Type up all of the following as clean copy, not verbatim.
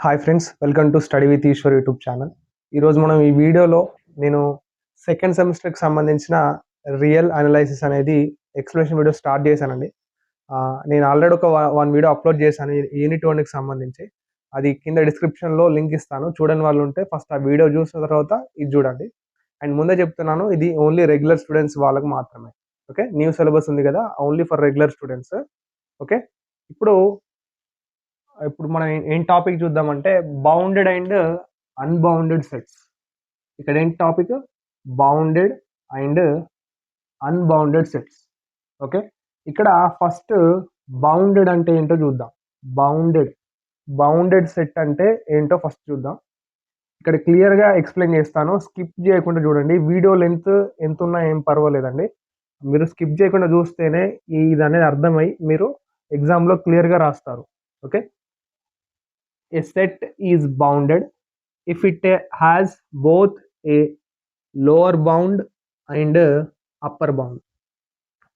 Hi friends, welcome to study with Ishwar YouTube channel. ఈరోజు మనం ఈ వీడియోలో నేను సెకండ్ సెమిస్టర్కి సంబంధించిన రియల్ అనాలైసిస్ అనేది ఎక్స్ప్లెనేషన్ వీడియో స్టార్ట్ చేశానండి. నేను ఆల్రెడీ ఒక వన్ వీడియో అప్లోడ్ చేశాను యూనిట్ 1కి సంబంధించి. అది కింద డిస్క్రిప్షన్లో లింక్ ఇస్తాను, చూడని వాళ్ళు ఉంటే ఫస్ట్ ఆ వీడియో చూసిన తర్వాత ఇది చూడండి. అండ్ ముందే చెప్తున్నాను, ఇది ఓన్లీ రెగ్యులర్ స్టూడెంట్స్ వాళ్ళకి మాత్రమే. ఓకే, న్యూ సిలబస్ ఉంది కదా, only for regular students. Okay, ఇప్పుడు ఇప్పుడు మనం ఏం టాపిక్ చూద్దామంటే బౌండెడ్ అండ్ అన్బౌండెడ్ సెట్స్. ఇక్కడ ఏంటి topic? Bounded and unbounded sets. Okay, ఇక్కడ ఫస్ట్ బౌండెడ్ అంటే ఏంటో చూద్దాం. బౌండెడ్ సెట్ అంటే ఏంటో ఫస్ట్ చూద్దాం. ఇక్కడ క్లియర్గా ఎక్స్ప్లెయిన్ చేస్తాను, స్కిప్ చేయకుండా చూడండి. వీడియో లెంత్ ఎంత ఉన్నా ఏం పర్వాలేదండి, మీరు స్కిప్ చేయకుండా చూస్తేనే ఇది అనేది అర్థమై మీరు ఎగ్జామ్లో క్లియర్గా రాస్తారు. Okay, a set is bounded if it has both a lower bound and upper bound.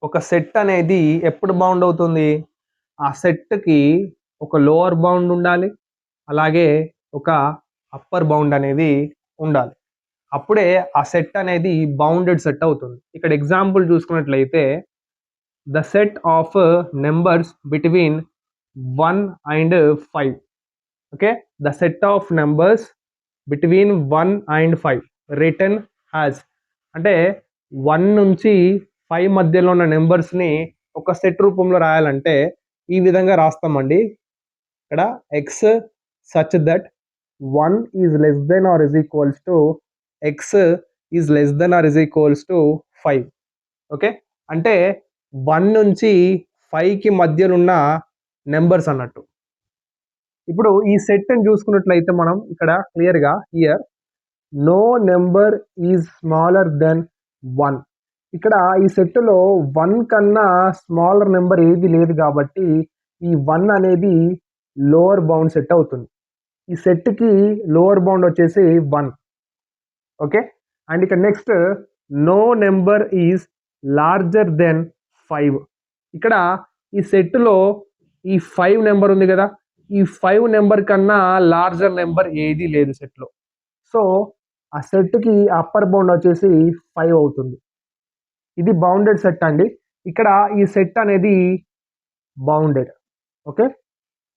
ఒక సెట్ అనేది ఎప్పుడు బౌండ్ అవుతుంది? ఆ సెట్కి ఒక లోవర్ బౌండ్ ఉండాలి, అలాగే ఒక అప్పర్ బౌండ్ అనేది ఉండాలి. అప్పుడే ఆ సెట్ అనేది బౌండెడ్ సెట్ అవుతుంది. ఇక్కడ ఎగ్జాంపుల్ చూసుకున్నట్లయితే the set of numbers between 1 and 5. Okay, the set of numbers between 1 and 5 written as, అంటే 1 నుంచి 5 మధ్యలో ఉన్న నెంబర్స్ని ఒక సెట్ రూపంలో రాయాలంటే ఈ విధంగా రాస్తామండి. ఇక్కడ x such that 1 is less than or is equals to x is less than or is equals to 5. Okay, అంటే 1 నుంచి 5కి మధ్యలో ఉన్న నెంబర్స్ అన్నట్టు. ఇప్పుడు ఈ సెట్ అని చూసుకున్నట్లయితే మనం ఇక్కడ క్లియర్గా here no number is smaller than 1. ఇక్కడ ఈ సెట్లో 1 కన్నా స్మాలర్ నెంబర్ ఏది లేదు కాబట్టి ఈ 1 అనేది లోవర్ బౌండ్ సెట్ అవుతుంది. ఈ సెట్కి లోవర్ బౌండ్ వచ్చేసి 1. ఓకే, అండ్ ఇక్కడ next no number is larger than 5. ఇక్కడ ఈ సెట్లో ఈ 5 నెంబర్ ఉంది కదా, ఈ 5 నెంబర్ కన్నా లార్జర్ నెంబర్ ఏది లేదు సెట్లో. సో ఆ సెట్కి అప్పర్ బౌండ్ వచ్చేసి 5 అవుతుంది. ఇది బౌండెడ్ సెట్ అండి. ఇక్కడ ఈ సెట్ అనేది బౌండెడ్. ఓకే,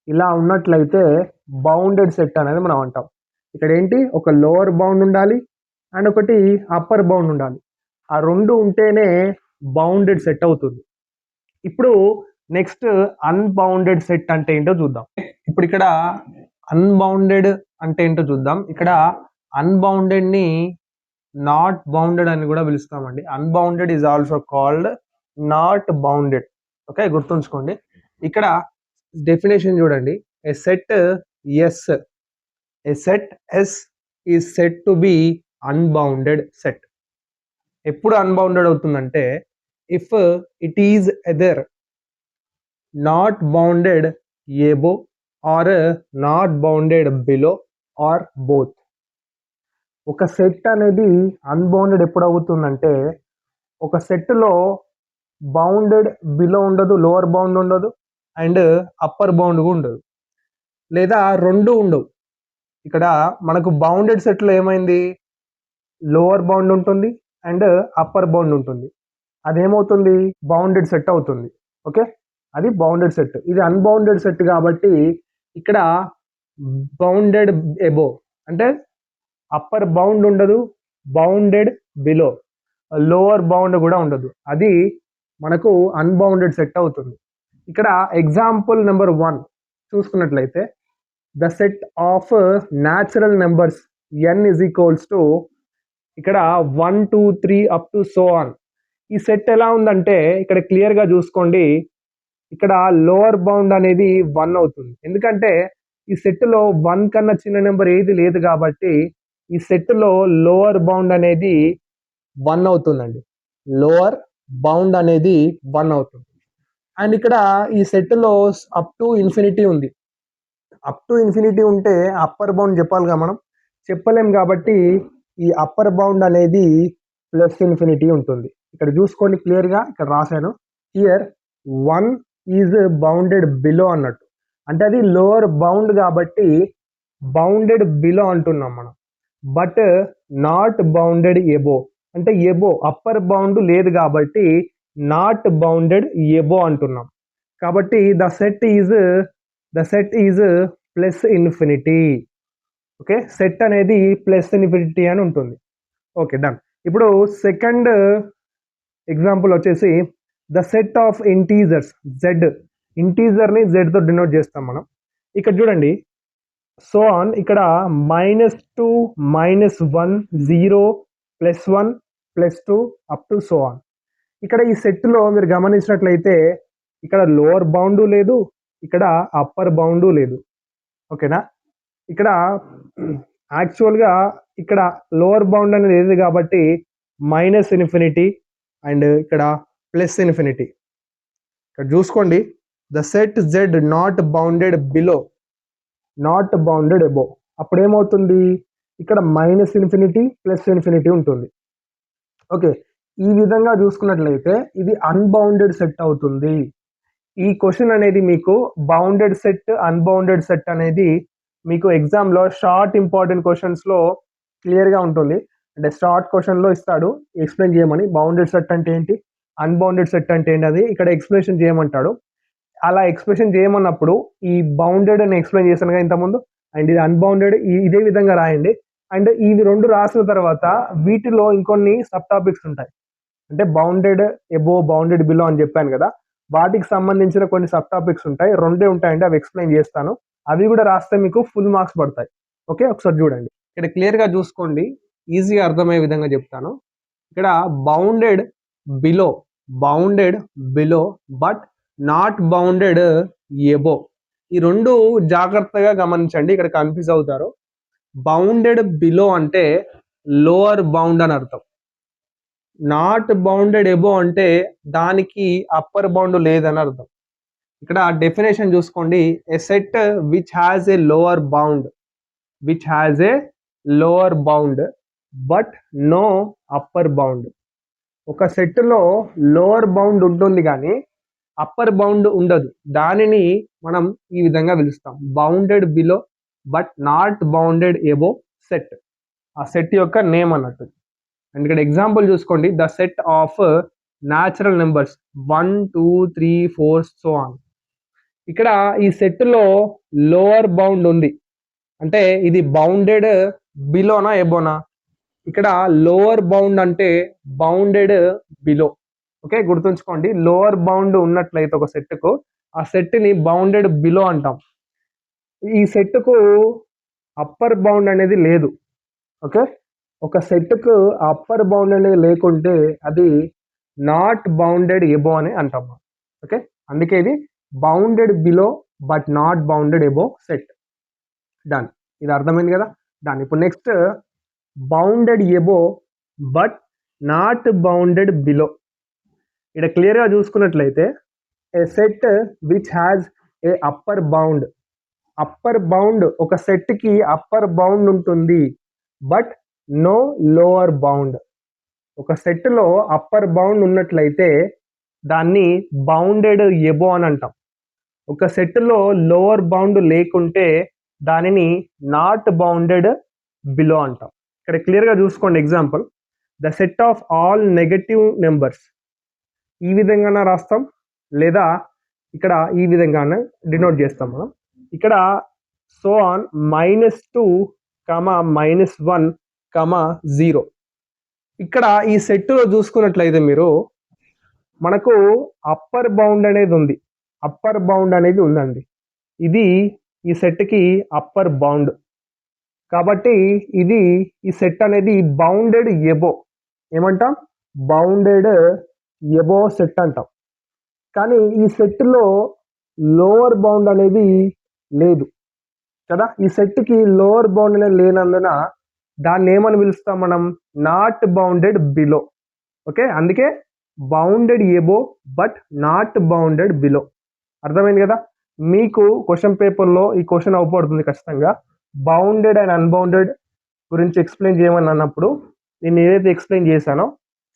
ఇలా ఉన్నట్లయితే బౌండెడ్ సెట్ అనేది మనం అంటాం. ఇక్కడ ఏంటి, ఒక లోవర్ బౌండ్ ఉండాలి అండ్ ఒకటి అప్పర్ బౌండ్ ఉండాలి. ఆ రెండు ఉంటేనే బౌండెడ్ సెట్ అవుతుంది. ఇప్పుడు నెక్స్ట్ అన్బౌండెడ్ సెట్ అంటే ఏంటో చూద్దాం. ఇప్పుడు ఇక్కడ అన్బౌండెడ్ అంటే ఏంటో చూద్దాం. ఇక్కడ అన్బౌండెడ్ ని నాట్ బౌండెడ్ అని కూడా పిలుస్తామండి. Unbounded is also called not bounded. Okay, గుర్తుంచుకోండి. ఇక్కడ డెఫినేషన్ చూడండి. A set S is set to be unbounded set. ఎప్పుడు అన్బౌండెడ్ అవుతుందంటే if it is either not bounded above or not bounded below or both. ఒక set అనేది unbounded ఎప్పుడు అవుతుందంటే ఒక సెట్లో బౌండెడ్ బిలో ఉండదు, లోవర్ బౌండ్ ఉండదు అండ్ అప్పర్ బౌండ్ ఉండదు, లేదా రెండు ఉండవు. ఇక్కడ మనకు బౌండెడ్ సెట్లో ఏమైంది, లోవర్ బౌండ్ ఉంటుంది అండ్ అప్పర్ బౌండ్ ఉంటుంది. అదేమవుతుంది, బౌండెడ్ సెట్ అవుతుంది. ఓకే, అది బౌండెడ్ సెట్. ఇది అన్బౌండెడ్ సెట్ కాబట్టి ఇక్కడ బౌండెడ్ ఎబో అంటే అప్పర్ బౌండ్ ఉండదు, బౌండెడ్ బిలో, లోవర్ బౌండ్ కూడా ఉండదు. అది మనకు అన్బౌండెడ్ సెట్ అవుతుంది. ఇక్కడ ఎగ్జాంపుల్ నెంబర్ 1 చూసుకున్నట్లయితే the set of natural numbers n is equals to ఇక్కడ 1 2 3 అప్ టు సో ఆన్. ఈ సెట్ ఎలా ఉందంటే ఇక్కడ క్లియర్గా చూసుకోండి. ఇక్కడ లోవర్ బౌండ్ అనేది 1 అవుతుంది, ఎందుకంటే ఈ సెట్లో 1 కన్నా చిన్న నెంబర్ ఏది లేదు కాబట్టి ఈ సెట్లో లోవర్ బౌండ్ అనేది 1 అవుతుందండి. లోవర్ బౌండ్ అనేది 1 అవుతుంది. అండ్ ఇక్కడ ఈ సెట్లో అప్ టు ఇన్ఫినిటీ ఉంది. అప్ టు ఇన్ఫినిటీ ఉంటే అప్పర్ బౌండ్ చెప్పాలిగా, మనం చెప్పలేం కాబట్టి ఈ అప్పర్ బౌండ్ అనేది ప్లస్ ఇన్ఫినిటీ ఉంటుంది. ఇక్కడ చూసుకోండి క్లియర్గా, ఇక్కడ రాశాను హియర్ 1 ఈజ్ బౌండెడ్ బిలో అన్నట్టు. అంటే అది లోవర్ బౌండ్ కాబట్టి బౌండెడ్ బిలో అంటున్నాం మనం. బట్ నాట్ బౌండెడ్ ఎబో, అంటే ఎబో అప్పర్ బౌండ్ లేదు కాబట్టి నాట్ బౌండెడ్ ఎబో అంటున్నాం. కాబట్టి the set is plus infinity. Okay, set అనేది ప్లస్ ఇన్ఫినిటీ అని ఉంటుంది. Okay, done. ఇప్పుడు సెకండ్ ఎగ్జాంపుల్ వచ్చేసి the set of integers Z. ఇంటీజర్ని జెడ్తో డినోట్ చేస్తాం మనం. ఇక్కడ చూడండి, సో ఆన్ ఇక్కడ -2 -1 0 +1 +2 అప్ టు సో ఆన్. ఇక్కడ ఈ సెట్లో మీరు గమనించినట్లయితే ఇక్కడ లోవర్ బౌండు లేదు, ఇక్కడ అప్పర్ బౌండు లేదు. ఓకేనా, ఇక్కడ యాక్చువల్గా ఇక్కడ లోవర్ బౌండ్ అనేది లేదు కాబట్టి -ఇన్ఫినిటీ అండ్ ఇక్కడ +ఇన్ఫినిటీ. ఇక్కడ చూసుకోండి, the set Z not bounded below not bounded above. అప్పుడు ఏమవుతుంది, ఇక్కడ -ఇన్ఫినిటీ +ఇన్ఫినిటీ ఉంటుంది. ఓకే, ఈ విధంగా చూసుకున్నట్లయితే ఇది అన్బౌండెడ్ సెట్ అవుతుంది. ఈ క్వశ్చన్ అనేది మీకు బౌండెడ్ సెట్ అన్బౌండెడ్ సెట్ అనేది మీకు ఎగ్జామ్లో షార్ట్ ఇంపార్టెంట్ క్వశ్చన్స్లో క్లియర్గా ఉంటుంది. అంటే షార్ట్ క్వశ్చన్లో ఇస్తాడు ఎక్స్ప్లెయిన్ చేయమని, బౌండెడ్ సెట్ అంటే ఏంటి, అన్బౌండెడ్ సెట్ అంటే ఏంటి, అది ఇక్కడ ఎక్స్ప్లెనేషన్ చేయమంటాడు. అలా ఎక్స్ప్రెషన్ చేయమన్నప్పుడు ఈ బౌండెడ్ అని ఎక్స్ప్లెయిన్ చేశాను కదా ఇంతకుముందు, అండ్ ఇది అన్బౌండెడ్ ఇదే విధంగా రాయండి. అండ్ ఇవి రెండు రాసిన తర్వాత వీటిలో ఇంకొన్ని సబ్ టాపిక్స్ ఉంటాయి. అంటే బౌండెడ్ ఎబో బౌండెడ్ బిలో అని చెప్పాను కదా, వాటికి సంబంధించిన కొన్ని సబ్ టాపిక్స్ ఉంటాయి, రెండే ఉంటాయండి, అవి ఎక్స్ప్లెయిన్ చేస్తాను. అవి కూడా రాస్తే మీకు ఫుల్ మార్క్స్ పడతాయి. ఓకే, ఒకసారి చూడండి, ఇక్కడ క్లియర్గా చూసుకోండి, ఈజీగా అర్థమయ్యే విధంగా చెప్తాను. ఇక్కడ bounded below but not bounded above. ఈ రెండు జాగ్రత్తగా గమనించండి, ఇక్కడ కన్ఫ్యూజ్ అవుతారు. బౌండెడ్ బిలో అంటే లోవర్ బౌండ్ అని అర్థం, నాట్ బౌండెడ్ ఎబో అంటే దానికి అప్పర్ బౌండ్ లేదని అర్థం. ఇక్కడ డెఫినేషన్ చూసుకోండి, a set which has a lower bound but no upper bound. ఒక సెట్లో లోవర్ బౌండ్ ఉంటుంది కానీ అప్పర్ బౌండ్ ఉండదు, దానిని మనం ఈ విధంగా పిలుస్తాం bounded below but not bounded above set. ఆ సెట్ యొక్క నేమ్ అన్నట్టు. అండ్ ఇక్కడ ఎగ్జాంపుల్ చూసుకోండి, the set of natural numbers 1 2 3 4 so on. ఇక్కడ ఈ సెట్లో లోవర్ బౌండ్ ఉంది, అంటే ఇది బౌండెడ్ బిలోనా ఎబోనా. ఇక్కడ లోవర్ బౌండ్ అంటే బౌండెడ్ బిలో. ఓకే, గుర్తుంచుకోండి, లోవర్ బౌండ్ ఉన్నట్లయితే ఒక సెట్కు, ఆ సెట్ని బౌండెడ్ బిలో అంటాం. ఈ సెట్కు అప్పర్ బౌండ్ అనేది లేదు. ఓకే, ఒక సెట్కు అప్పర్ బౌండ్ అనేది లేకుంటే అది నాట్ బౌండెడ్ ఎబో అని అంటాం. ఓకే, అందుకే ఇది bounded below but not bounded above set. Done, ఇది అర్థమైంది కదా. డన్. ఇప్పుడు next bounded above but not bounded below. ఇక్కడ క్లియర్గా చూసుకున్నట్లయితే a set which has a upper bound, ఒక సెట్కి అప్పర్ బౌండ్ ఉంటుంది బట్ నో లోవర్ బౌండ్. ఒక సెట్లో అప్పర్ బౌండ్ ఉన్నట్లయితే దాన్ని బౌండెడ్ ఎబో అని అంటాం. ఒక సెట్లో లోవర్ బౌండ్ లేకుంటే దానిని నాట్ బౌండెడ్ బిలో అంటాం. ఇక్కడ క్లియర్గా చూసుకోండి example, the set of all negative numbers. ఈ విధంగా రాస్తాం, లేదా ఇక్కడ ఈ విధంగా డినోట్ చేస్తాం మనం. ఇక్కడ సో ఆన్ -2 -1 0. ఇక్కడ ఈ సెట్లో చూసుకున్నట్లయితే మీరు మనకు అప్పర్ బౌండ్ అనేది ఉందండి. ఇది ఈ సెట్కి అప్పర్ బౌండ్ కాబట్టి ఇది ఈ సెట్ అనేది బౌండెడ్ ఎబో ఏమంటాం, బౌండెడ్ ఎబో సెట్ అంటాం. కానీ ఈ సెట్లో లోవర్ బౌండ్ అనేది లేదు కదా, ఈ సెట్కి లోవర్ బౌండ్ అనేది లేనందున దాన్ని ఏమని పిలుస్తాం మనం, నాట్ బౌండెడ్ బిలో. ఓకే, అందుకే bounded above but not bounded below. అర్థమైంది కదా. మీకు క్వశ్చన్ పేపర్లో ఈ క్వశ్చన్ అవపడుతుంది ఖచ్చితంగా, బౌండెడ్ అండ్ అన్బౌండెడ్ గురించి ఎక్స్ప్లెయిన్ చేయమని అన్నప్పుడు నేను ఏదైతే ఎక్స్ప్లెయిన్ చేశానో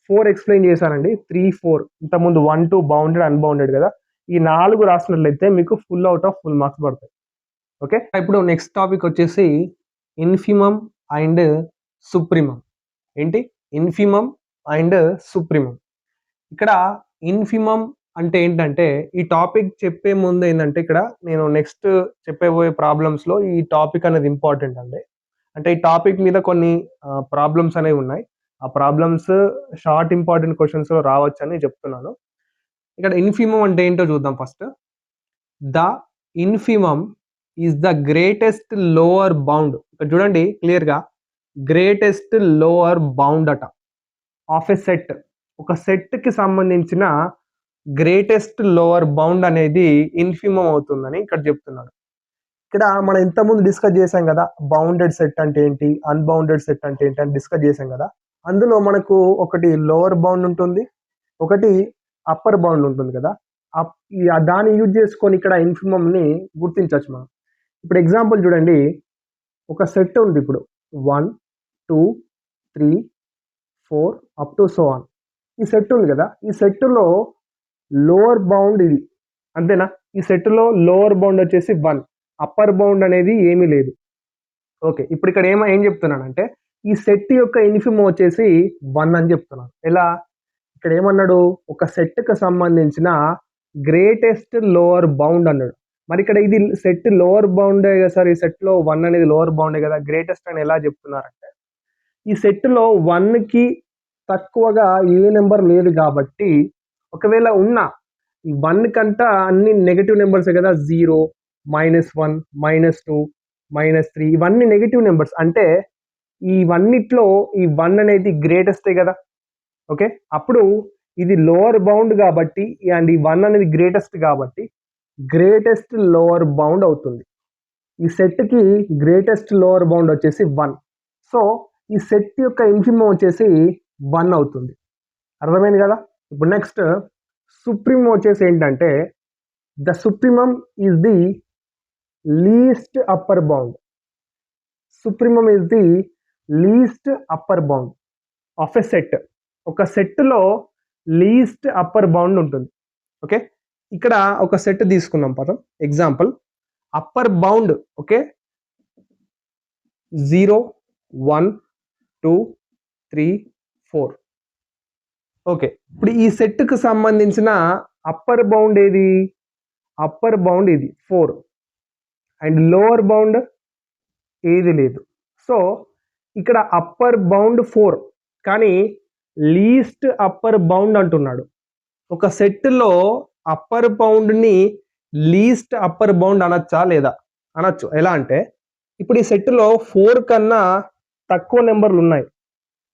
4 ఎక్స్ప్లెయిన్ చేశానండి, 3 4. ఇంతకుముందు 1 2 బౌండెడ్ అన్బౌండెడ్ కదా, ఈ 4 రాసినట్లయితే మీకు full out of full marks పడతాయి. ఓకే, ఇప్పుడు నెక్స్ట్ టాపిక్ వచ్చేసి ఇన్ఫిమమ్ అండ్ సుప్రీమమ్. ఏంటి ఇన్ఫిమమ్ అండ్ సుప్రీమమ్? ఇక్కడ ఇన్ఫిమమ్ అంటే ఏంటంటే, ఈ టాపిక్ చెప్పే ముందు ఏంటంటే, ఇక్కడ నేను నెక్స్ట్ చెప్పబోయే ప్రాబ్లమ్స్లో ఈ టాపిక్ అనేది ఇంపార్టెంట్ అండి. అంటే ఈ టాపిక్ మీద కొన్ని ప్రాబ్లమ్స్ అనేవి ఉన్నాయి. ఆ ప్రాబ్లమ్స్ షార్ట్ ఇంపార్టెంట్ క్వశ్చన్స్ రావచ్చు అని చెప్తున్నాను. ఇక్కడ ఇన్ఫిమమ్ అంటే ఏంటో చూద్దాం first. The infimum is the greatest lower bound. ఇక్కడ చూడండి క్లియర్గా, గ్రేటెస్ట్ లోవర్ బౌండ్ అట ఆఫ్ ఎ సెట్. ఒక సెట్కి సంబంధించిన గ్రేటెస్ట్ లోవర్ బౌండ్ అనేది ఇన్ఫిమమ్ అవుతుందని ఇక్కడ చెప్తున్నాడు. ఇక్కడ మనం ఇంతకుముందు డిస్కస్ చేసాం కదా, బౌండెడ్ సెట్ అంటే ఏంటి, అన్బౌండెడ్ సెట్ అంటే ఏంటి అని డిస్కస్ చేసాం కదా. అందులో మనకు ఒకటి లోవర్ బౌండ్ ఉంటుంది, ఒకటి అప్పర్ బౌండ్ ఉంటుంది కదా. దాన్ని యూజ్ చేసుకొని ఇక్కడ ఇన్ఫిమమ్ ని గుర్తించవచ్చు మనం. ఇప్పుడు ఎగ్జాంపుల్ చూడండి, ఒక సెట్ ఉంది. ఇప్పుడు 1 2 3 4 అప్ టు సో ఆన్. ఈ సెట్ ఉంది కదా, ఈ సెట్లో లోవర్ బౌండ్ ఇది, అంతేనా? ఈ సెట్లో లోవర్ బౌండ్ వచ్చేసి 1, అప్పర్ బౌండ్ అనేది ఏమీ లేదు. ఓకే, ఇప్పుడు ఇక్కడ ఏం చెప్తున్నానంటే, ఈ సెట్ యొక్క ఇన్ఫిమమ్ వచ్చేసి 1 అని చెప్తున్నాను. ఎలా? ఇక్కడ ఏమన్నాడు, ఒక సెట్కి సంబంధించిన గ్రేటెస్ట్ లోవర్ బౌండ్ అన్నాడు. మరి ఇక్కడ ఇది సెట్ లోవర్ బౌండే కదా సార్, ఈ సెట్లో 1 అనేది లోవర్ బౌండే కదా, గ్రేటెస్ట్ అని ఎలా చెప్తున్నారంటే, ఈ సెట్లో 1కి తక్కువగా ఏ నెంబర్ లేదు కాబట్టి, ఒకవేళ ఉన్న ఈ 1 కంటా అన్ని నెగటివ్ నెంబర్సే కదా, 0 -1 -2 -3 ఇవన్నీ నెగటివ్ నెంబర్స్. అంటే ఇవన్నిట్లో ఈ 1 అనేది గ్రేటెస్టే కదా. ఓకే, అప్పుడు ఇది లోవర్ బౌండ్ కాబట్టి, అండ్ ఈ 1 అనేది గ్రేటెస్ట్ కాబట్టి గ్రేటెస్ట్ లోవర్ బౌండ్ అవుతుంది. ఈ సెట్కి గ్రేటెస్ట్ లోవర్ బౌండ్ వచ్చేసి 1. సో ఈ సెట్ యొక్క ఇన్ఫిమమ్ వచ్చేసి 1 అవుతుంది. అర్థమైంది కదా. ఇప్పుడు నెక్స్ట్ సుప్రీమమ్ వచ్చేసి ఏంటంటే, the supremum is the least upper bound. Supremum is the least upper bound of a set. ఒక సెట్లో లీస్ట్ అప్పర్ బౌండ్ ఉంటుంది. ఓకే, ఇక్కడ ఒక సెట్ తీసుకున్నాం పదం example, upper bound okay 0 1 2 3 4. Okay, ఇప్పుడు ఈ సెట్కి సంబంధించిన అప్పర్ బౌండ్ ఏది? అప్పర్ బౌండ్ ఇది 4, అండ్ లోవర్ బౌండ్ ఏది లేదు. సో ఇక్కడ అప్పర్ బౌండ్ 4, కానీ లీస్ట్ అప్పర్ బౌండ్ అంటున్నాడు. ఒక సెట్లో అప్పర్ బౌండ్ని లీస్ట్ అప్పర్ బౌండ్ అనొచ్చా లేదా? అనొచ్చు. ఎలా అంటే, ఇప్పుడు ఈ సెట్లో 4 కన్నా తక్కువ నెంబర్లు ఉన్నాయి,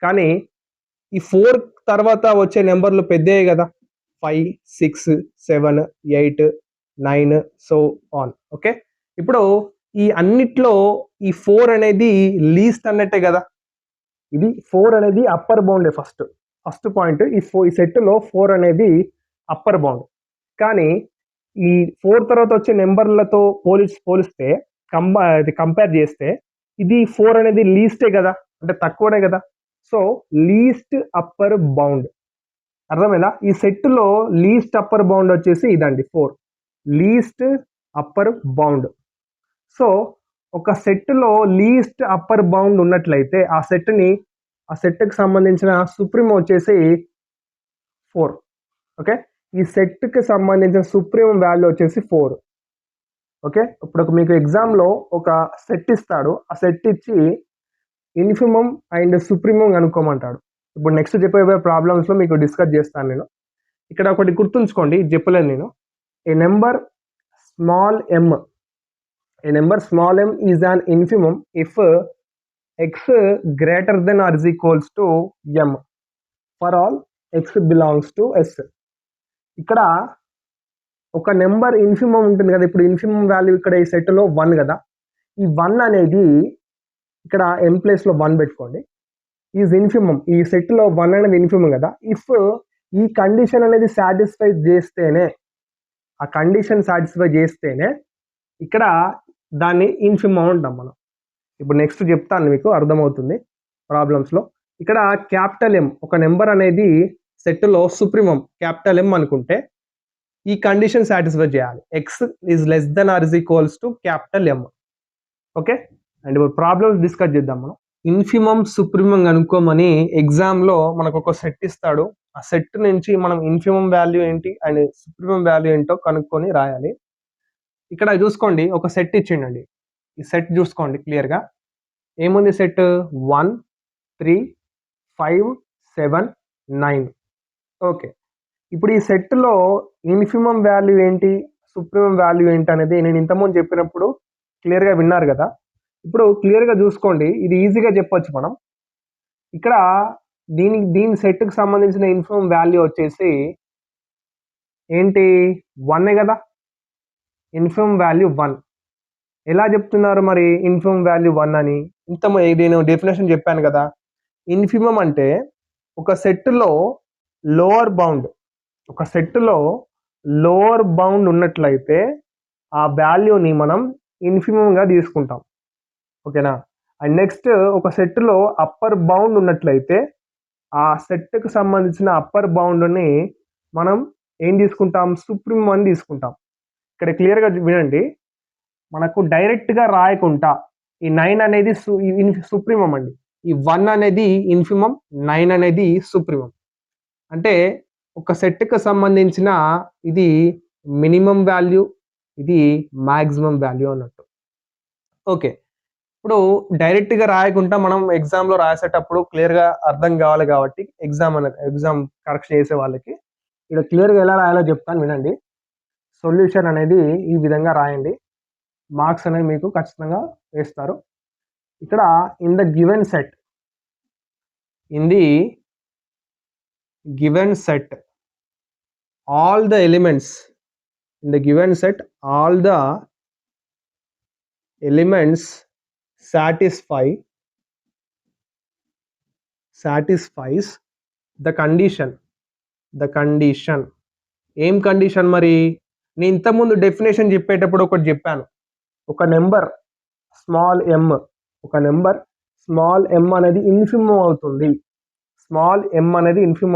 కానీ ఈ 4 తర్వాత వచ్చే నెంబర్లు పెద్దయే కదా, 5 6 7 8 9 సో ఆన్. ఓకే, ఇప్పుడు ఈ అన్నిట్లో ఈ 4 అనేది లీస్ట్ అన్నట్టే కదా. ఇది 4 అనేది అప్పర్ బౌండే. ఫస్ట్ పాయింట్, ఈ సెట్లో 4 అనేది అప్పర్ బౌండ్. కానీ ఈ 4 తర్వాత వచ్చే నెంబర్లతో పోలిస్తే కంపేర్ చేస్తే ఇది 4 అనేది లీస్టే కదా, అంటే తక్కువనే కదా. So least upper bound. అర్థమైందా? ఈ సెట్లో లీస్ట్ అప్పర్ బౌండ్ వచ్చేసి ఇదండి 4, లీస్ట్ అప్పర్ బౌండ్. సో ఒక సెట్లో లీస్ట్ అప్పర్ బౌండ్ ఉన్నట్లయితే ఆ సెట్కి సంబంధించిన సుప్రీమమ్ వచ్చేసి 4. ఓకే, ఈ సెట్కి సంబంధించిన సుప్రీమమ్ వాల్యూ వచ్చేసి 4. ఓకే, ఇప్పుడు మీకు ఎగ్జామ్లో ఒక సెట్ ఇస్తాడు, ఆ సెట్ ఇచ్చి ఇన్ఫిమమ్ అండ్ సుప్రీమమ్ కనుక్కోమంటాడు. ఇప్పుడు నెక్స్ట్ చెప్పే ప్రాబ్లమ్స్లో మీకు డిస్కస్ చేస్తాను నేను. ఇక్కడ ఒకటి గుర్తుంచుకోండి, చెప్పలేను నేను. A number small m is an infimum if x greater than or is equals to m for all x belongs to s. ఇక్కడ ఒక నెంబర్ ఇన్ఫిమమ్ ఉంటుంది కదా. ఇప్పుడు ఇన్ఫిమమ్ వాల్యూ ఇక్కడ ఈ సెట్లో 1 కదా. ఈ 1 అనేది ఇక్కడ m ప్లేస్లో 1 పెట్టుకోండి. ఈజ్ ఇన్ఫిమమ్, ఈ సెట్లో 1 అనేది ఇన్ఫిమమ్ కదా. ఇఫ్ ఈ కండిషన్ అనేది సాటిస్ఫై చేస్తేనే, ఆ కండిషన్ సాటిస్ఫై చేస్తేనే ఇక్కడ దాన్ని ఇన్ఫిమమ్ అంటాం మనం. ఇప్పుడు నెక్స్ట్ చెప్తాను, మీకు అర్థమవుతుంది ప్రాబ్లమ్స్లో. ఇక్కడ క్యాపిటల్ M, ఒక నెంబర్ అనేది సెట్లో సుప్రీమమ్ క్యాపిటల్ M అనుకుంటే ఈ కండిషన్ సాటిస్ఫై చేయాలి, x is less than or is equals to capital M. Okay, and ఇప్పుడు ప్రాబ్లమ్స్ డిస్కస్ చేద్దాం మనం. ఇన్ఫిమమ్ సుప్రీమం కనుక్కోమని ఎగ్జామ్లో మనకు ఒక సెట్ ఇస్తాడు. ఆ సెట్ నుంచి మనం ఇన్ఫిమమ్ వాల్యూ ఏంటి అండ్ సుప్రీమం వాల్యూ ఏంటో కనుక్కొని రాయాలి. ఇక్కడ చూసుకోండి, ఒక సెట్ ఇచ్చిండండి. ఈ సెట్ చూసుకోండి క్లియర్గా. ఏముంది సెట్? 1 3 5 7 9. ఓకే, ఇప్పుడు ఈ సెట్లో ఇన్ఫిమమ్ వాల్యూ ఏంటి, సుప్రీమం వాల్యూ ఏంటి అనేది నేను ఇంతకుముందు చెప్పినప్పుడు క్లియర్గా విన్నారు కదా. ఇప్పుడు క్లియర్గా చూసుకోండి, ఇది ఈజీగా చెప్పొచ్చు మనం. ఇక్కడ దీని సెట్కి సంబంధించిన ఇన్ఫిమమ్ వాల్యూ వచ్చేసి ఏంటి? 1 కదా. Infimum value 1. ఎలా చెప్తున్నారు మరి ఇన్ఫిమమ్ వాల్యూ 1 అని? నేను డెఫినేషన్ చెప్పాను కదా. ఇన్ఫిమమ్ అంటే ఒక సెట్లో లోవర్ బౌండ్ ఉన్నట్లయితే ఆ వాల్యూని మనం ఇన్ఫిమమ్గా తీసుకుంటాం. ఓకేనా? అండ్ నెక్స్ట్ ఒక సెట్లో అప్పర్ బౌండ్ ఉన్నట్లయితే ఆ సెట్కి సంబంధించిన అప్పర్ బౌండ్ని మనం ఏం తీసుకుంటాం? సుప్రీమం అని తీసుకుంటాం. ఇక్కడ క్లియర్గా వినండి, మనకు డైరెక్ట్గా రాయకుండా ఈ 9 అనేది సుప్రీమం అండి, ఈ 1 అనేది ఇన్ఫిమం, 9 అనేది సుప్రీమం. అంటే ఒక సెట్కి సంబంధించిన ఇది మినిమం వాల్యూ, ఇది మ్యాక్సిమం వాల్యూ అన్నట్టు. ఓకే, ఇప్పుడు డైరెక్ట్గా రాయకుండా మనం ఎగ్జామ్లో రాసేటప్పుడు క్లియర్గా అర్థం కావాలి కాబట్టి ఎగ్జామ్ కరెక్షన్ చేసే వాళ్ళకి ఇక్కడ క్లియర్గా ఎలా రాయాలో చెప్తాను వినండి. సొల్యూషన్ అనేది ఈ విధంగా రాయండి, మార్క్స్ అనేవి మీకు ఖచ్చితంగా వేస్తారు. ఇక్కడ in the given set all the elements satisfies the condition. ఏం కండిషన్ మరి? నేను ఇంతకుముందు డెఫినేషన్ చెప్పేటప్పుడు ఒకటి చెప్పాను. ఒక నెంబర్ స్మాల్ m అనేది ఇన్ఫిమమ్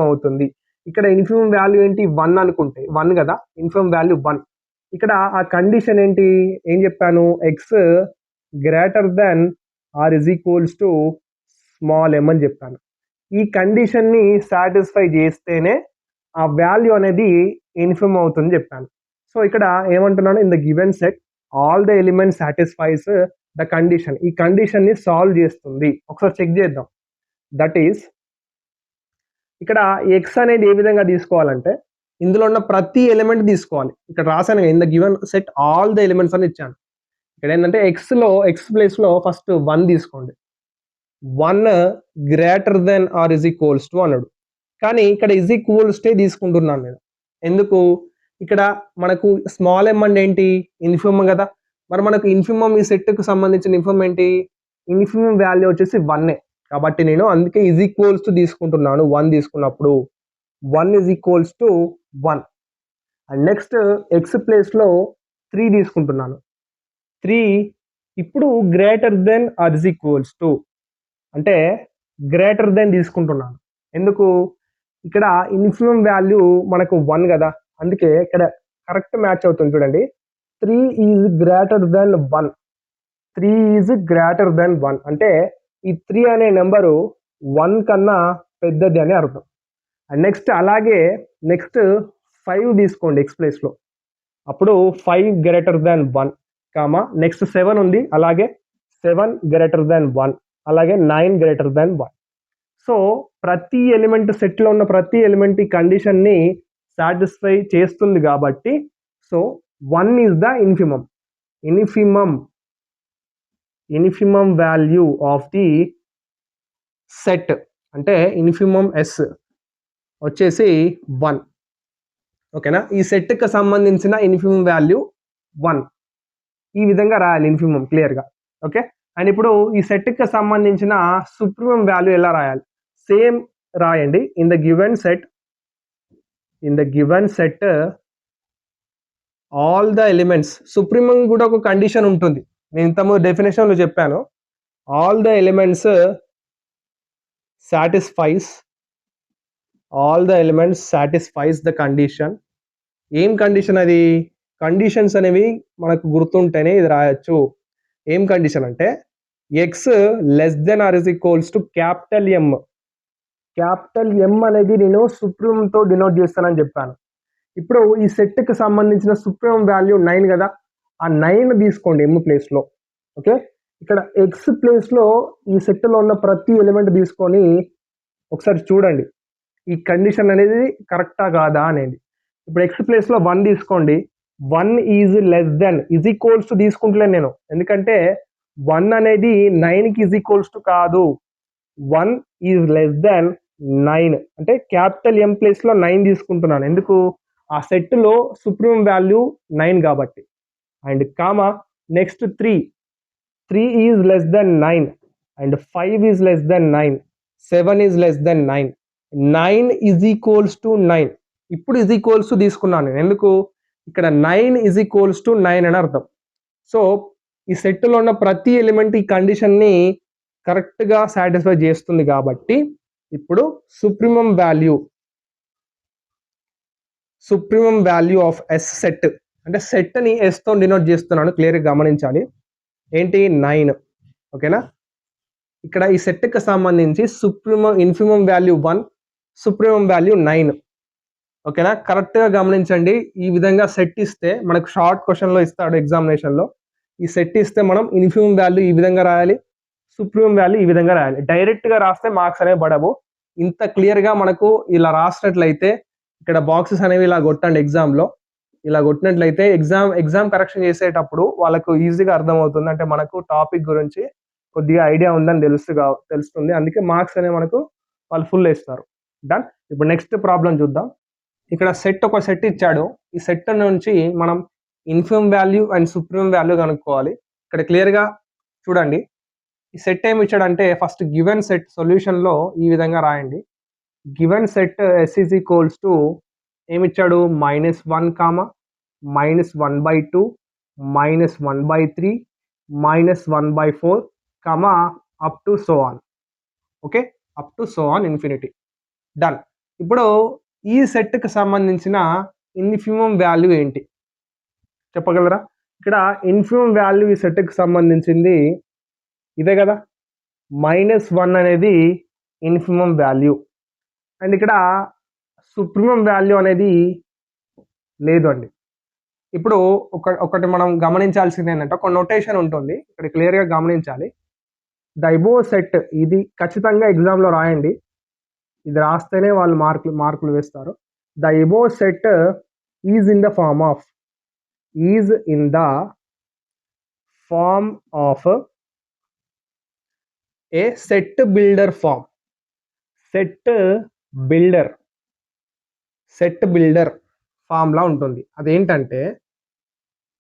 అవుతుంది. ఇక్కడ ఇన్ఫిమమ్ వాల్యూ ఏంటి? 1 అనుకుంటే 1 కదా, ఇన్ఫిమమ్ వాల్యూ 1. ఇక్కడ ఆ కండిషన్ ఏంటి? ఏం చెప్పాను? X greater than or is equals to small m అని చెప్పాను. ఈ కండిషన్ని సాటిస్ఫై చేస్తేనే ఆ వాల్యూ అనేది ఇన్ఫిమమ్ అవుతుంది చెప్పాను. సో ఇక్కడ ఏమంటున్నాను? In the given set all the elements satisfies the condition. ఈ కండిషన్ ని సాల్వ్ చేస్తుంది. ఒకసారి చెక్ చేద్దాం. దట్ ఈస్ ఇక్కడ ఎక్స్ అనేది ఏ విధంగా తీసుకోవాలంటే ఇందులో ఉన్న ప్రతి ఎలిమెంట్ తీసుకోవాలి. ఇక్కడ రాశాను in the given set all the elements అని ఇచ్చాను. ఇక్కడ ఏంటంటే ఎక్స్ ప్లేస్ లో ఫస్ట్ 1 తీసుకోండి. 1 greater than or is equals to అన్నాడు, కానీ ఇక్కడ ఇజ్ ఈక్వల్స్ టే తీసుకుంటున్నాను నేను. ఎందుకు? ఇక్కడ మనకు స్మాల్ m అంటే ఏంటి? ఇన్ఫిమమ్ కదా. మరి మనకు ఇన్ఫిమమ్ ఈ సెట్కు సంబంధించిన ఇన్ఫిమమ్ ఏంటి? ఇన్ఫిమమ్ వాల్యూ వచ్చేసి 1. కాబట్టి నేను అందుకే ఇజ్ ఈక్వల్స్ టు తీసుకుంటున్నాను. 1 తీసుకున్నప్పుడు 1 is equals to 1. And next x ప్లేస్లో 3 తీసుకుంటున్నాను. 3 ఇప్పుడు greater than or is equals to అంటే గ్రేటర్ దెన్ తీసుకుంటున్నాను. ఎందుకు? ఇక్కడ ఇన్ఫిమమ్ వాల్యూ మనకు 1 కదా, అందుకే ఇక్కడ కరెక్ట్ మ్యాచ్ అవుతుంది చూడండి. 3 ఈజ్ గ్రేటర్ దెన్ 1 అంటే ఈ 3 అనే నెంబరు 1 కన్నా పెద్దది అని అర్థం. అండ్ నెక్స్ట్ అలాగే నెక్స్ట్ 5 తీసుకోండి ఎక్స్ ప్లేస్లో. అప్పుడు 5 గ్రేటర్ దెన్ 1 కామా నెక్స్ట్ 7 ఉంది, అలాగే 7 గ్రేటర్ దెన్ 1, అలాగే 9 గ్రేటర్ దెన్ 1. సో ప్రతి ఎలిమెంట్ సెట్లో ఉన్న ప్రతి ఎలిమెంట్ ఈ కండిషన్ని సాటిస్ఫై చేస్తుంది కాబట్టి so 1 is the infimum value of the set. అంటే ఇన్ఫిమమ్ ఎస్ వచ్చేసి 1. ఓకేనా? ఈ సెట్కి సంబంధించిన ఇన్ఫిమమ్ వాల్యూ 1. ఈ విధంగా రాయాలి ఇన్ఫిమమ్ క్లియర్గా. ఓకే, అండ్ ఇప్పుడు ఈ సెట్కి సంబంధించిన సుప్రీమమ్ వాల్యూ ఎలా రాయాలి? సేమ్ రాయండి. In the given set all the elements. Supremum కూడా ఒక కండిషన్ ఉంటుంది, నేను ఇంతకు డెఫినేషన్లో చెప్పాను. All the elements satisfies the condition. ఏం కండిషన్ అది? కండిషన్స్ అనేవి మనకు గుర్తుంటేనే ఇది రాయొచ్చు. ఏం కండిషన్ అంటే x less than or is equals to capital M. Capital M అనేది నేను సుప్రీంతో డినోట్ చేస్తానని చెప్పాను. ఇప్పుడు ఈ సెట్కి సంబంధించిన సుప్రీం వాల్యూ 9 కదా, ఆ 9 తీసుకోండి ఎం ప్లేస్లో. ఓకే, ఇక్కడ ఎక్స్ ప్లేస్లో ఈ సెట్లో ఉన్న ప్రతి ఎలిమెంట్ తీసుకొని ఒకసారి చూడండి ఈ కండిషన్ అనేది కరెక్టా కాదా అనేది. ఇప్పుడు ఎక్స్ ప్లేస్లో 1 తీసుకోండి. 1 is less than is equals to తీసుకుంటలేను నేను, ఎందుకంటే 1 అనేది 9కి ఈజ్ ఈక్వల్స్ టు కాదు. 1 ఈజ్ లెస్ దెన్ 9 అంటే క్యాపిటల్ ఎం ప్లేస్లో 9 తీసుకుంటున్నాను, ఎందుకు ఆ సెట్లో సుప్రీం వాల్యూ 9 కాబట్టి. And comma next 3 is less then 9 and 5 is less then 9, 7 is less then 9, 9 is equals to 9. ఇప్పుడు ఈజ్ ఈక్వల్స్ టు తీసుకున్నాను నేను, ఎందుకు ఇక్కడ 9 ఈజ్ ఈక్వల్స్ టు 9 అని అర్థం. సో ఈ సెట్లో ఉన్న ప్రతి ఎలిమెంట్ ఈ కండిషన్ని కరెక్ట్గా సాటిస్ఫై చేస్తుంది కాబట్టి ఇప్పుడు supremum value of S set అంటే సెట్ని ఎస్తో డినోట్ చేస్తున్నాను, క్లియర్గా గమనించాలి. ఏంటి 9. ఓకేనా, ఇక్కడ ఈ సెట్కి సంబంధించి ఇన్ఫిమం వాల్యూ 1, సుప్రీమం వాల్యూ 9. ఓకేనా, కరెక్ట్గా గమనించండి. ఈ విధంగా సెట్ ఇస్తే మనకు షార్ట్ క్వశ్చన్లో ఇస్తాడు ఎగ్జామినేషన్లో. ఈ సెట్ ఇస్తే మనం ఇన్ఫిమం వాల్యూ ఈ విధంగా రాయాలి, సుప్రీమం వాల్యూ ఈ విధంగా రాయాలి. డైరెక్ట్గా రాస్తే మార్క్స్ అనేవి పడవు. ఇంత క్లియర్గా మనకు ఇలా రాసినట్లయితే ఇక్కడ బాక్సెస్ అనేవి ఇలా కొట్టండి ఎగ్జామ్లో. ఇలా కొట్టినట్లయితే ఎగ్జామ్ కరెక్షన్ చేసేటప్పుడు వాళ్ళకు ఈజీగా అర్థమవుతుంది, అంటే మనకు టాపిక్ గురించి కొద్దిగా ఐడియా ఉందని తెలుస్తుంది. అందుకే మార్క్స్ అనేవి మనకు వాళ్ళు ఫుల్ వేస్తారు. డన్. ఇప్పుడు నెక్స్ట్ ప్రాబ్లం చూద్దాం. ఇక్కడ ఒక సెట్ ఇచ్చాడు. ఈ సెట్ నుంచి మనం infimum value and supreme value కనుక్కోవాలి. ఇక్కడ క్లియర్గా చూడండి, ఈ సెట్ ఏమి ఇచ్చాడంటే ఫస్ట్ గివెన్ సెట్ సొల్యూషన్లో ఈ విధంగా రాయండి. Given set S is equals to ఏమిచ్చాడు, -1, -1/2, -1/3, -1/4, up to so on. Okay, up to so on infinity. Done. ఇప్పుడు ఈ సెట్కి సంబంధించిన ఇన్ఫిమం వాల్యూ ఏంటి చెప్పగలరా? ఇక్కడ ఇన్ఫిమం వాల్యూ ఈ సెట్కి సంబంధించింది ఇదే కదా, -1 అనేది ఇన్ఫిమం వాల్యూ. అండ్ ఇక్కడ సుప్రీమం వాల్యూ అనేది లేదు అండి. ఇప్పుడు ఒకటి మనం గమనించాల్సింది ఏంటంటే ఒక నొటేషన్ ఉంటుంది, ఇక్కడ క్లియర్గా గమనించాలి. ద అబోవ్ సెట్, ఇది ఖచ్చితంగా ఎగ్జామ్లో రాయండి, ఇది రాస్తేనే వాళ్ళు మార్కులు వేస్తారు. The above set is in the form of a set builder form. Set builder form లా ఉంటుంది. అదేంటంటే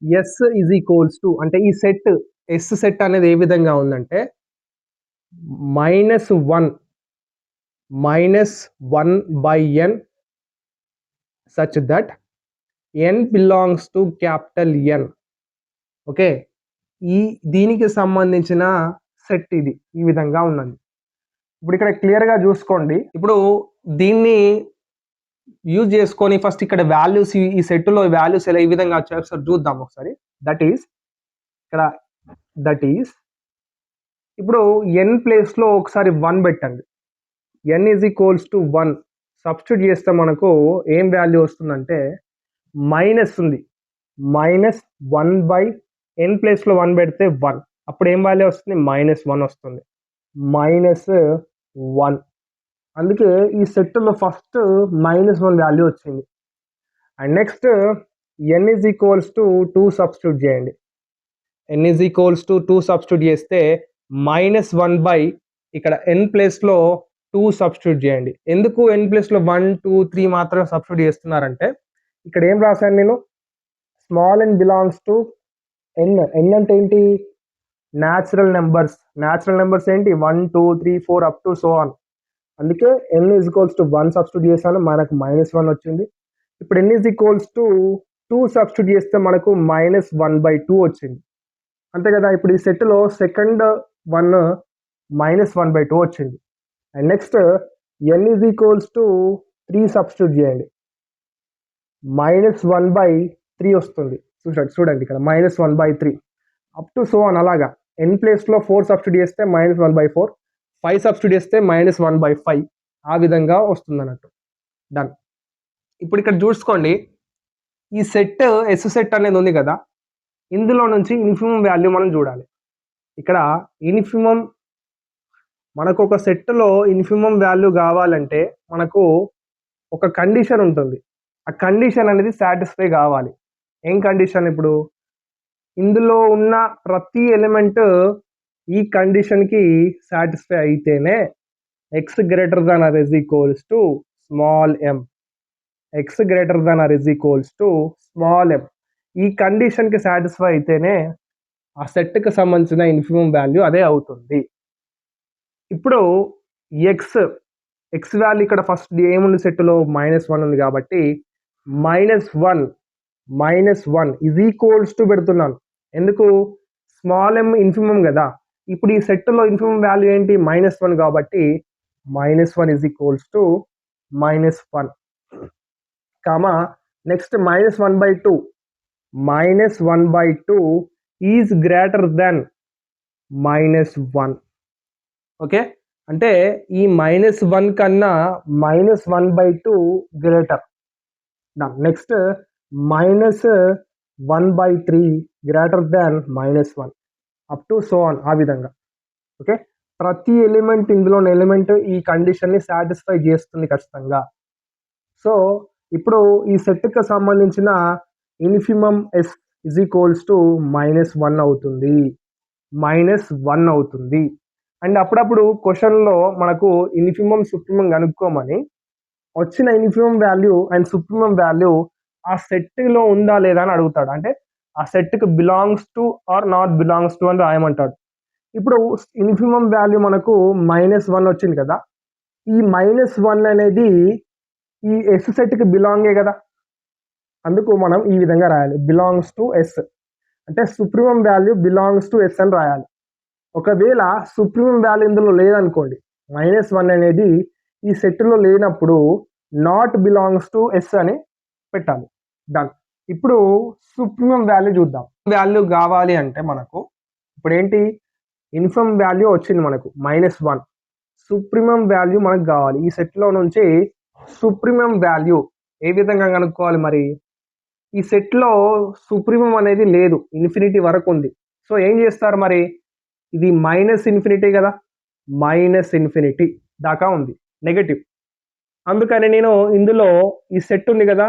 ఎస్ ఈజ్ ఈక్వల్స్ టు, అంటే ఈ సెట్ ఎస్ సెట్ అనేది ఏ విధంగా ఉందంటే -1/n such that n belongs to capital N. Okay, దీనికి సంబంధించిన సెట్ ఇది ఈ విధంగా ఉన్నది. ఇప్పుడు ఇక్కడ క్లియర్గా చూసుకోండి. ఇప్పుడు దీన్ని యూజ్ చేసుకొని ఫస్ట్ ఇక్కడ వాల్యూస్, ఈ సెట్లో వాల్యూస్ ఎలా ఈ విధంగా వచ్చాయో ఒకసారి చూద్దాం ఒకసారి. దట్ ఈస్ ఇప్పుడు ఎన్ ప్లేస్లో ఒకసారి 1 పెట్టండి. n is equals to 1 substitute చేస్తే మనకు ఏం వాల్యూ వస్తుందంటే మైనస్ ఉంది. -1/n ప్లేస్లో 1 పెడితే 1, అప్పుడు ఏం వాల్యూ వస్తుంది, -1 వస్తుంది. -1. అందుకే ఈ సెట్లో ఫస్ట్ -1 వాల్యూ వచ్చింది. And next n is equals to 2 substitute చేయండి. n is equals to 2 substitute చేస్తే -1/ ఇక్కడ n ప్లేస్లో 2 సబ్స్టిట్యూట్ చేయండి. ఎందుకు n ప్లేస్లో 1, 2, 3 మాత్రమే సబ్స్టిట్యూట్ చేస్తున్నారంటే ఇక్కడ ఏం రాశాను నేను, small n belongs to n. n అంటే ఏంటి, న్యాచురల్ నెంబర్స్ ఏంటి 1, 2, 3, 4 అప్ టు సో ఆన్. అందుకే n is equals to 1 substitute చేశాను, మనకు -1 వచ్చింది. ఇప్పుడు n is equals to 2 substitute చేస్తే మనకు -1/2 వచ్చింది, అంతే కదా. ఇప్పుడు ఈ సెట్లో సెకండ్ 1 -1/2 వచ్చింది. And next n is equals to 3 substitute చేయండి, -1/3 వస్తుంది. చూడండి ఇక్కడ -1/3. అప్ టు సో అని అలాగా ఎన్ ప్లేస్లో 4 సబ్స్టిట్యూట్ చేస్తే -1/4, 5 సబ్స్టిట్యూట్ చేస్తే -1/5 ఆ విధంగా వస్తుంది అన్నట్టు. డన్. ఇప్పుడు ఇక్కడ చూసుకోండి, ఈ సెట్ ఎస్ సెట్ అనేది ఉంది కదా, ఇందులో నుంచి ఇన్ఫిమం వాల్యూ మనం చూడాలి. ఇక్కడ ఇన్ఫిమం మనకు ఒక సెట్లో ఇన్ఫిమం వాల్యూ కావాలంటే మనకు ఒక కండిషన్ ఉంటుంది. ఆ కండిషన్ అనేది సాటిస్ఫై కావాలి. ఏం కండిషన్? ఇప్పుడు ఇందులో ఉన్న ప్రతి ఎలిమెంట్ ఈ కండిషన్కి సాటిస్ఫై అయితేనే x greater than or is equals to small m. X greater than or is equals to small m. ఈ కండిషన్కి సాటిస్ఫై అయితేనే ఆ సెట్కి సంబంధించిన ఇన్ఫిమం వాల్యూ అదే అవుతుంది. ఇప్పుడు ఎక్స్ వాల్యూ ఇక్కడ ఫస్ట్ ఏముంది సెట్లో -1 ఉంది కాబట్టి -1 ఈజ్ ఈక్వల్స్ టు పెడుతున్నాను. ఎందుకు? స్మాల్ ఎం ఇన్ఫిమం కదా. ఇప్పుడు ఈ సెట్లో ఇన్ఫిమం వాల్యూ ఏంటి? -1 కాబట్టి -1 is equals to -1 comma next -1/2 is greater than -1. Okay, అంటే ఈ -1 కన్నా -1/2 greater. Next -1/3 greater than -1 up to so on, ఆ విధంగా. ఓకే, ప్రతి ఎలిమెంట్ ఇందులోని ఎలిమెంట్ ఈ కండిషన్ని సాటిస్ఫై చేస్తుంది ఖచ్చితంగా. సో ఇప్పుడు ఈ సెట్కి సంబంధించిన infimum S is equals to -1 అవుతుంది. అండ్ అప్పుడప్పుడు క్వశ్చన్లో మనకు ఇన్ఫిమం సుప్రిమం కనుక్కోమని వచ్చిన infimum value and supremum value ఆ సెట్లో ఉందా లేదా అని అడుగుతాడు. అంటే ఆ సెట్కి belongs to or not belongs to అని రాయమంటాడు. ఇప్పుడు ఇన్ఫిమం వాల్యూ మనకు -1 వచ్చింది కదా, ఈ -1 అనేది ఈ ఎస్ సెట్కి బిలాంగే కదా, అందుకు మనం ఈ విధంగా రాయాలి, బిలాంగ్స్ టు ఎస్. అంటే supremum value belongs to S అని రాయాలి. ఒకవేళ సుప్రిమం వాల్యూ ఇందులో లేదనుకోండి, -1 అనేది ఈ సెట్లో లేనప్పుడు నాట్ బిలాంగ్స్ టు ఎస్ అని పెట్టాలి. డన్. ఇప్పుడు సుప్రిమం వాల్యూ చూద్దాం. వాల్యూ కావాలి అంటే మనకు ఇప్పుడు ఏంటి, ఇన్ఫిమం వాల్యూ వచ్చింది మనకు -1, సుప్రిమం వాల్యూ మనకు కావాలి. ఈ సెట్లో నుంచి సుప్రిమం వాల్యూ ఏ విధంగా కనుక్కోవాలి? మరి ఈ సెట్లో సుప్రిమం అనేది లేదు, ఇన్ఫినిటీ వరకు ఉంది. సో ఏం చేస్తారు మరి? ఇది -∞ కదా, -∞ దాకా ఉంది, నెగటివ్. అందుకని నేను ఇందులో ఈ సెట్ ఉంది కదా,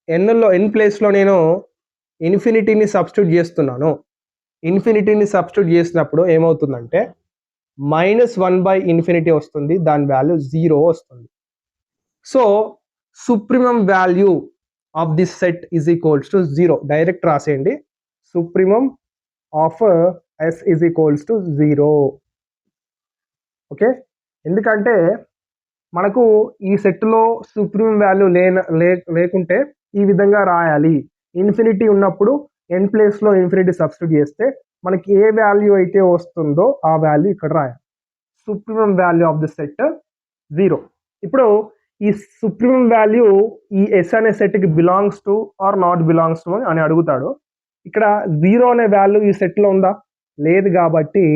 ఎన్ ప్లేస్లో నేను ఇన్ఫినిటీని సబ్స్టిట్యూట్ చేస్తున్నాను. ఇన్ఫినిటీని సబ్స్టిట్యూట్ చేసినప్పుడు ఏమవుతుందంటే -1/∞ వస్తుంది, దాని వాల్యూ 0 వస్తుంది. So supremum value of this set is equals to 0. Direct రాసేయండి, supremum of S is equals to 0. Okay, ఎందుకంటే మనకు ఈ సెట్లో సుప్రీం వాల్యూ లేకుంటే ఈ విధంగా రాయాలి. ఇన్ఫినిటీ ఉన్నప్పుడు ఎన్ ప్లేస్లో ఇన్ఫినిటీ సబ్స్టిట్యూట్ చేస్తే మనకి ఏ వాల్యూ అయితే వస్తుందో ఆ వాల్యూ ఇక్కడ రాయాలి. Supreme value of the set 0. ఇప్పుడు ఈ సుప్రీం వాల్యూ ఈ ఎస్ అనే సెట్కి belongs to or not belongs to అని అడుగుతాడు. ఇక్కడ 0 అనే వాల్యూ ఈ సెట్లో ఉందా? లేదు, కాబట్టి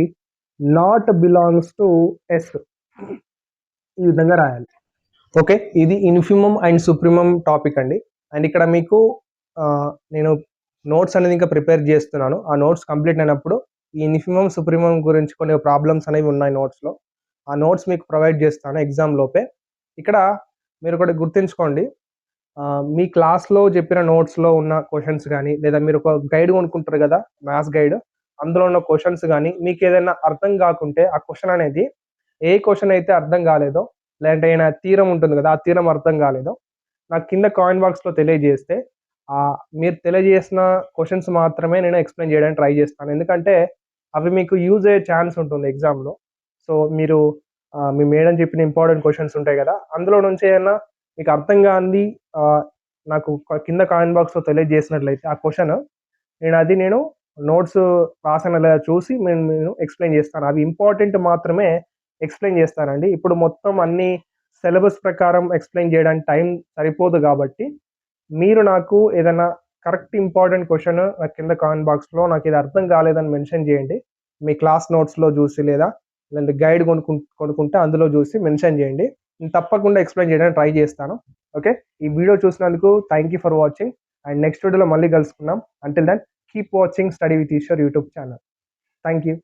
నాట్ బిలాంగ్స్ టు ఎస్ ఈ విధంగా రాయాలి. ఓకే, ఇది ఇన్ఫిమం అండ్ సుప్రీమం టాపిక్ అండి. అండ్ ఇక్కడ మీకు నేను నోట్స్ అనేది ఇంకా ప్రిపేర్ చేస్తున్నాను. ఆ నోట్స్ కంప్లీట్ అయినప్పుడు ఈ ఇన్ఫిమం సుప్రీమం గురించి కొన్ని ప్రాబ్లమ్స్ అనేవి ఉన్నాయి నోట్స్లో. ఆ నోట్స్ మీకు ప్రొవైడ్ చేస్తాను ఎగ్జామ్ లోపే. ఇక్కడ మీరు ఒకటి గుర్తుంచుకోండి, మీ క్లాస్లో చెప్పిన నోట్స్లో ఉన్న క్వశ్చన్స్ కానీ, లేదా మీరు ఒక గైడ్ కొనుక్కుంటారు కదా, మ్యాథ్స్ గైడ్, అందులో ఉన్న క్వశ్చన్స్ కానీ మీకు ఏదైనా అర్థం కాకుంటే ఆ క్వశ్చన్ అనేది ఏ క్వశ్చన్ అయితే అర్థం కాలేదో, లేదంటే ఏదైనా తీరం ఉంటుంది కదా, ఆ తీరం అర్థం కాలేదో నాకు కింద కామెంట్ బాక్స్లో తెలియజేస్తే మీరు తెలియజేసిన క్వశ్చన్స్ మాత్రమే నేను ఎక్స్ప్లెయిన్ చేయడానికి ట్రై చేస్తాను. ఎందుకంటే అవి మీకు యూజ్ అయ్యే ఛాన్స్ ఉంటుంది ఎగ్జామ్లో. సో మీరు మీ మేడం చెప్పిన ఇంపార్టెంట్ క్వశ్చన్స్ ఉంటాయి కదా, అందులో నుంచి ఏమైనా మీకు అర్థం కానిది నాకు కింద కామెంట్ బాక్స్లో తెలియజేసినట్లయితే ఆ క్వశ్చన్ నేను నోట్స్ రాసిన లేదా చూసి నేను ఎక్స్ప్లెయిన్ చేస్తాను. అవి ఇంపార్టెంట్ మాత్రమే ఎక్స్ప్లెయిన్ చేస్తానండి. ఇప్పుడు మొత్తం అన్ని సిలబస్ ప్రకారం ఎక్స్ప్లెయిన్ చేయడానికి టైం సరిపోదు, కాబట్టి మీరు నాకు ఏదైనా కరెక్ట్ ఇంపార్టెంట్ క్వశ్చన్ నాకు కింద కామెంట్ బాక్స్లో నాకు ఇది అర్థం కాలేదని మెన్షన్ చేయండి. మీ క్లాస్ నోట్స్లో చూసి లేదంటే గైడ్ కొనుక్కుంటే అందులో చూసి మెన్షన్ చేయండి. నేను తప్పకుండా ఎక్స్ప్లెయిన్ చేయడానికి ట్రై చేస్తాను. ఓకే, ఈ వీడియో చూసినందుకు thank you for watching. And next వీడియోలో మళ్ళీ కలుసుకుందాం. Until then keep watching study with Ishwar YouTube channel. Thank you.